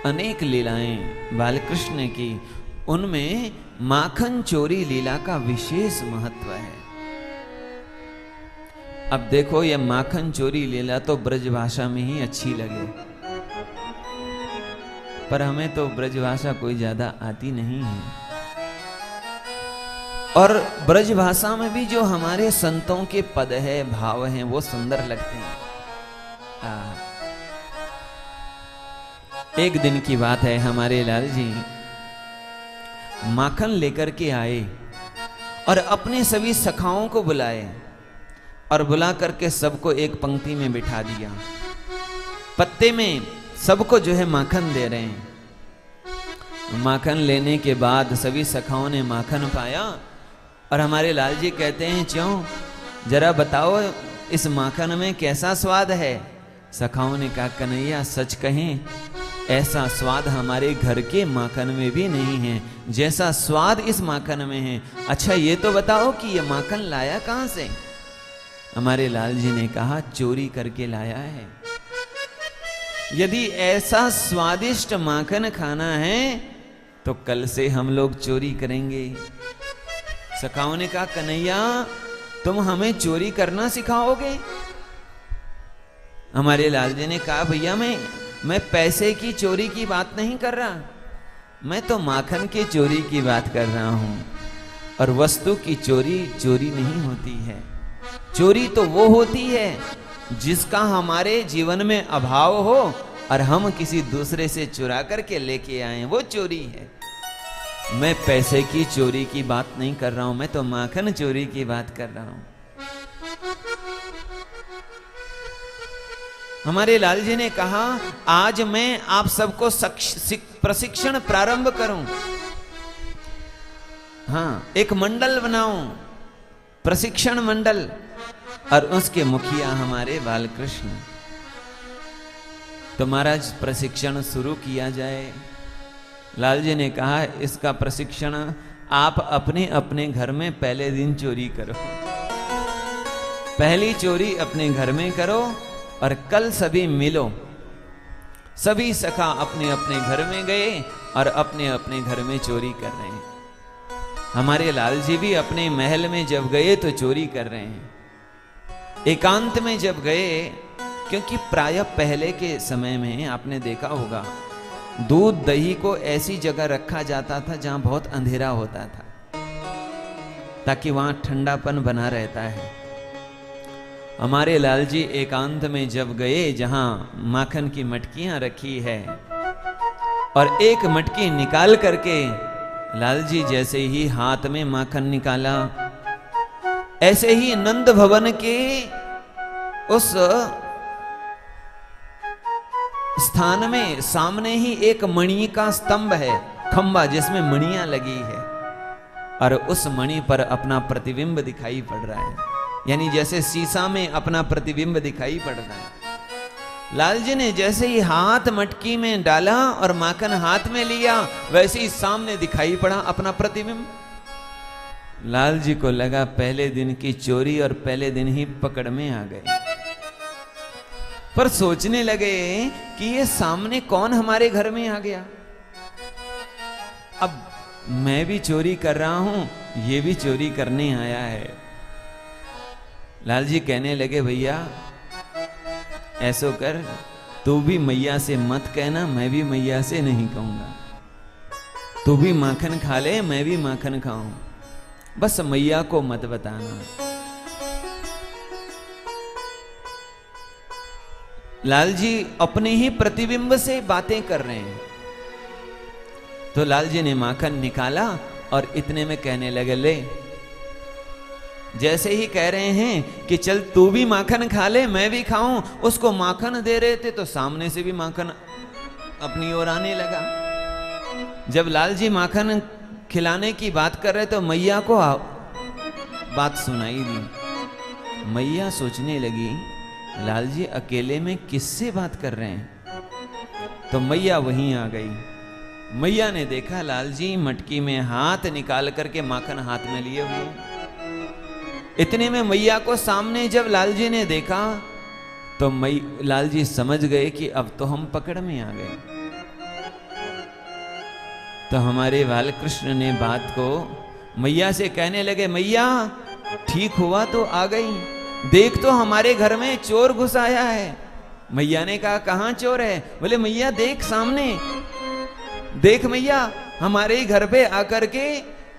अनेक लीलाएं बालकृष्ण की, उनमें माखन चोरी लीला का विशेष महत्व है। अब देखो, ये माखन चोरी लीला तो ब्रज भाषा में ही अच्छी लगे, पर हमें तो ब्रज भाषा कोई ज्यादा आती नहीं है। और ब्रज भाषा में भी जो हमारे संतों के पद है, भाव हैं, वो सुंदर लगते हैं। एक दिन की बात है, हमारे लाल जी माखन लेकर के आए और अपने सभी सखाओं को बुलाए और बुला करके सबको एक पंक्ति में बिठा दिया। पत्ते में सबको जो है माखन दे रहे हैं। माखन लेने के बाद सभी सखाओं ने माखन पाया और हमारे लाल जी कहते हैं, क्यों, जरा बताओ इस माखन में कैसा स्वाद है। सखाओं ने कहा, कन्हैया सच कहें, ऐसा स्वाद हमारे घर के माखन में भी नहीं है जैसा स्वाद इस माखन में है। अच्छा ये तो बताओ कि ये माखन लाया कहां से। हमारे लाल जी ने कहा, चोरी करके लाया है। यदि ऐसा स्वादिष्ट माखन खाना है तो कल से हम लोग चोरी करेंगे। सखाओं ने कहा, कन्हैया तुम हमें चोरी करना सिखाओगे। हमारे लाल जी ने कहा, भैया मैं पैसे की चोरी की बात नहीं कर रहा, मैं तो माखन की चोरी की बात कर रहा हूं। और वस्तु की चोरी चोरी नहीं होती है। चोरी तो वो होती है जिसका हमारे जीवन में अभाव हो और हम किसी दूसरे से चुरा करके लेके आए, वो चोरी है। मैं पैसे की चोरी की बात नहीं कर रहा हूं, मैं तो माखन चोरी की बात कर रहा हूं। हमारे लाल जी ने कहा, आज मैं आप सबको प्रशिक्षण प्रारंभ करूं। हाँ, एक मंडल बनाऊं, प्रशिक्षण मंडल, और उसके मुखिया हमारे बालकृष्ण। तो महाराज प्रशिक्षण शुरू किया जाए। लाल जी ने कहा, इसका प्रशिक्षण आप अपने अपने घर में पहले दिन चोरी करो। पहली चोरी अपने घर में करो और कल सभी मिलो। सभी सखा अपने अपने घर में गए और अपने अपने घर में चोरी कर रहे हैं। हमारे लाल जी भी अपने महल में जब गए तो चोरी कर रहे हैं। एकांत में जब गए, क्योंकि प्रायः पहले के समय में आपने देखा होगा, दूध दही को ऐसी जगह रखा जाता था जहां बहुत अंधेरा होता था, ताकि वहां ठंडापन बना रहता है। हमारे लाल जी एकांत में जब गए, जहां माखन की मटकियां रखी है, और एक मटकी निकाल करके लाल जी जैसे ही हाथ में माखन निकाला, ऐसे ही नंद भवन के उस स्थान में सामने ही एक मणि का स्तंभ है, खंबा जिसमें मणियां लगी है, और उस मणि पर अपना प्रतिबिंब दिखाई पड़ रहा है। यानी जैसे शीशा में अपना प्रतिबिंब दिखाई पड़ रहा है। लाल जी ने जैसे ही हाथ मटकी में डाला और माखन हाथ में लिया, वैसे ही सामने दिखाई पड़ा अपना प्रतिबिंब। लाल जी को लगा पहले दिन की चोरी और पहले दिन ही पकड़ में आ गए। पर सोचने लगे कि ये सामने कौन हमारे घर में आ गया। अब मैं भी चोरी कर रहा हूं, ये भी चोरी करने आया है। लाल जी कहने लगे, भैया ऐसो कर, तू भी मैया से मत कहना, मैं भी मैया से नहीं कहूंगा। तू भी माखन खा ले, मैं भी माखन खाऊं, बस मैया को मत बताना। लाल जी अपने ही प्रतिबिंब से बातें कर रहे हैं। तो लाल जी ने माखन निकाला और इतने में कहने लगे, ले। जैसे ही कह रहे हैं कि चल तू भी माखन खा ले, मैं भी खाऊं, उसको माखन दे रहे थे तो सामने से भी माखन अपनी ओर आने लगा। जब लाल जी माखन खिलाने की बात कर रहे तो मैया को बात सुनाई दी। मैया सोचने लगी, लाल जी अकेले में किससे बात कर रहे हैं। तो मैया वहीं आ गई। मैया ने देखा लाल जी मटकी में हाथ निकाल करके माखन हाथ में लिए हुए। इतने में मैया को सामने जब लाल जी ने देखा तो लाल जी समझ गए कि अब तो हम पकड़ में आ गए। तो हमारे बालकृष्ण ने बात को मैया से कहने लगे, मैया ठीक हुआ तो आ गई, देख तो हमारे घर में चोर घुस आया है। मैया ने कहा कहाँ चोर है? बोले मैया देख सामने, देख मैया हमारे ही घर पे आकर के,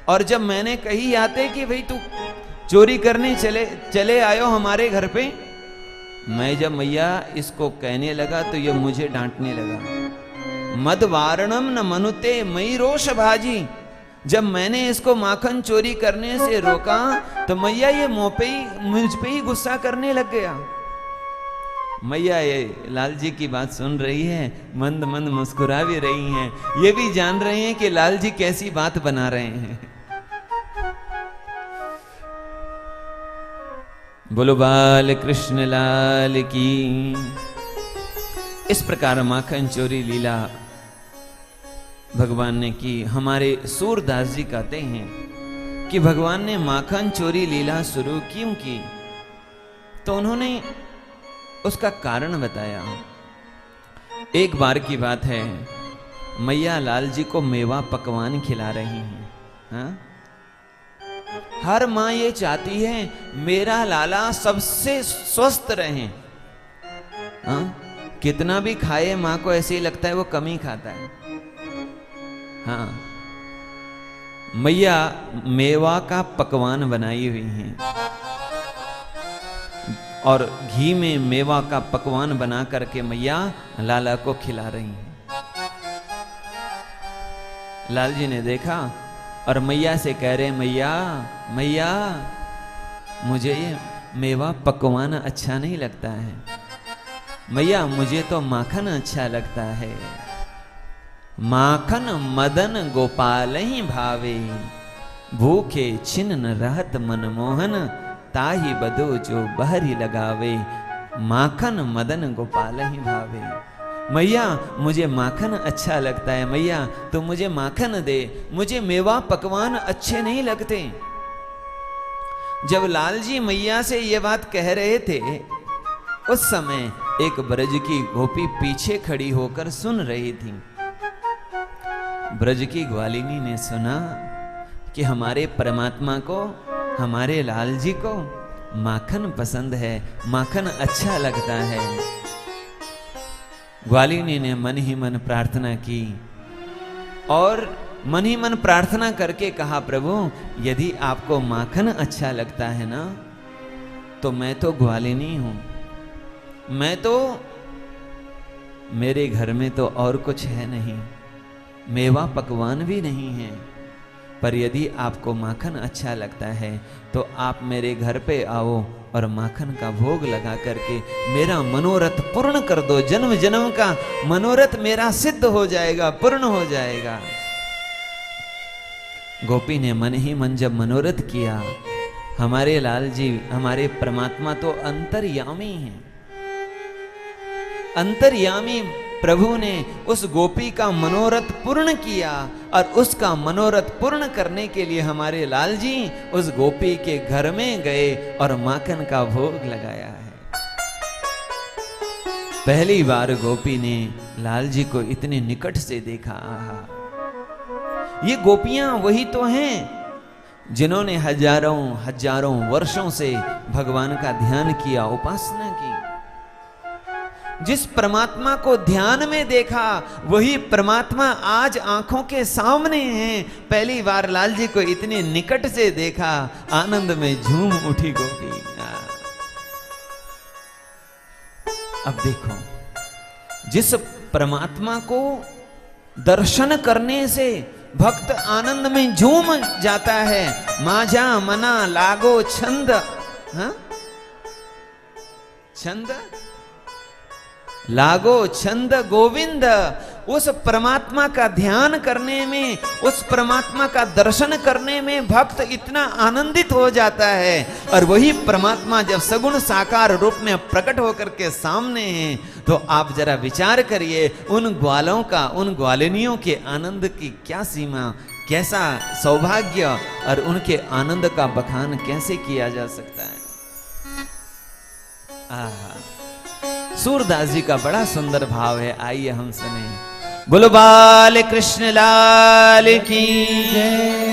और जब मैंने कही आते कि भाई तू चोरी करने चले आयो हमारे घर पे, मैं जब मैया इसको कहने लगा तो ये मुझे डांटने लगा। मद वारणम न मनुते मई रोष भाजी, जब मैंने इसको माखन चोरी करने से रोका तो मैया ये मुझ पे ही गुस्सा करने लग गया। मैया ये लाल जी की बात सुन रही है, मंद मंद मुस्कुरा भी रही हैं, ये भी जान रहे हैं कि लाल जी कैसी बात बना रहे हैं। बोलो बाल कृष्ण लाल की। इस प्रकार माखन चोरी लीला भगवान ने की। हमारे सूरदास जी कहते हैं कि भगवान ने माखन चोरी लीला शुरू क्यों की, तो उन्होंने उसका कारण बताया। एक बार की बात है, मैया लाल जी को मेवा पकवान खिला रही हैं। हाँ? हर माँ ये चाहती है मेरा लाला सबसे स्वस्थ रहे। हाँ? कितना भी खाए माँ को ऐसे ही लगता है वो कम ही खाता है। हाँ, मैया मेवा का पकवान बनाई हुई हैं और घी में मेवा का पकवान बना करके मैया लाला को खिला रही हैं। लाल जी ने देखा और मैया से कह रहे, मैया मैया मुझे ये मेवा पकवान अच्छा नहीं लगता है, मैया मुझे तो माखन अच्छा लगता है। माखन मदन गोपाल ही भावे, भूखे छिन्न रहत मनमोहन, ताही बदो जो बहरी लगावे। माखन मदन गोपाल ही भावे, मैया मुझे माखन अच्छा लगता है, मैया तो मुझे माखन दे, मुझे मेवा पकवान अच्छे नहीं लगते। जब लाल जी मैया से ये बात कह रहे थे, उस समय एक ब्रज की गोपी पीछे खड़ी होकर सुन रही थी। ब्रज की ग्वालिनी ने सुना कि हमारे परमात्मा को, हमारे लाल जी को माखन पसंद है, माखन अच्छा लगता है। ग्वालिनी ने मन ही मन प्रार्थना की और मन ही मन प्रार्थना करके कहा, प्रभु यदि आपको माखन अच्छा लगता है ना, तो मैं तो ग्वालिनी हूं, मैं तो, मेरे घर में तो और कुछ है नहीं, मेवा पकवान भी नहीं है, पर यदि आपको माखन अच्छा लगता है तो आप मेरे घर पे आओ और माखन का भोग लगा करके मेरा मनोरथ पूर्ण कर दो। जन्म जन्म का मनोरथ मेरा सिद्ध हो जाएगा, पूर्ण हो जाएगा। गोपी ने मन ही मन जब मनोरथ किया, हमारे लाल जी, हमारे परमात्मा तो अंतर्यामी हैं। अंतर्यामी प्रभु ने उस गोपी का मनोरथ पूर्ण किया और उसका मनोरथ पूर्ण करने के लिए हमारे लाल जी उस गोपी के घर में गए और माखन का भोग लगाया है। पहली बार गोपी ने लाल जी को इतने निकट से देखा। आहा, ये गोपियां वही तो हैं जिन्होंने हजारों हजारों वर्षों से भगवान का ध्यान किया, उपासना की। जिस परमात्मा को ध्यान में देखा वही परमात्मा आज आंखों के सामने है। पहली बार लाल जी को इतने निकट से देखा, आनंद में झूम उठी गोपी। अब देखो, जिस परमात्मा को दर्शन करने से भक्त आनंद में झूम जाता है, माझा मना लागो छंद। हाँ? छंद लागो छंद गोविंद। उस परमात्मा का ध्यान करने में, उस परमात्मा का दर्शन करने में भक्त इतना आनंदित हो जाता है। और वही परमात्मा जब सगुण साकार रूप में प्रकट होकर के सामने है, तो आप जरा विचार करिए, उन ग्वालों का, उन ग्वालिनियों के आनंद की क्या सीमा, कैसा सौभाग्य, और उनके आनंद का बखान कैसे किया जा सकता है। सूरदास जी का बड़ा सुंदर भाव है, आइए हम सुने। बोलो बाल कृष्ण लाल की जय।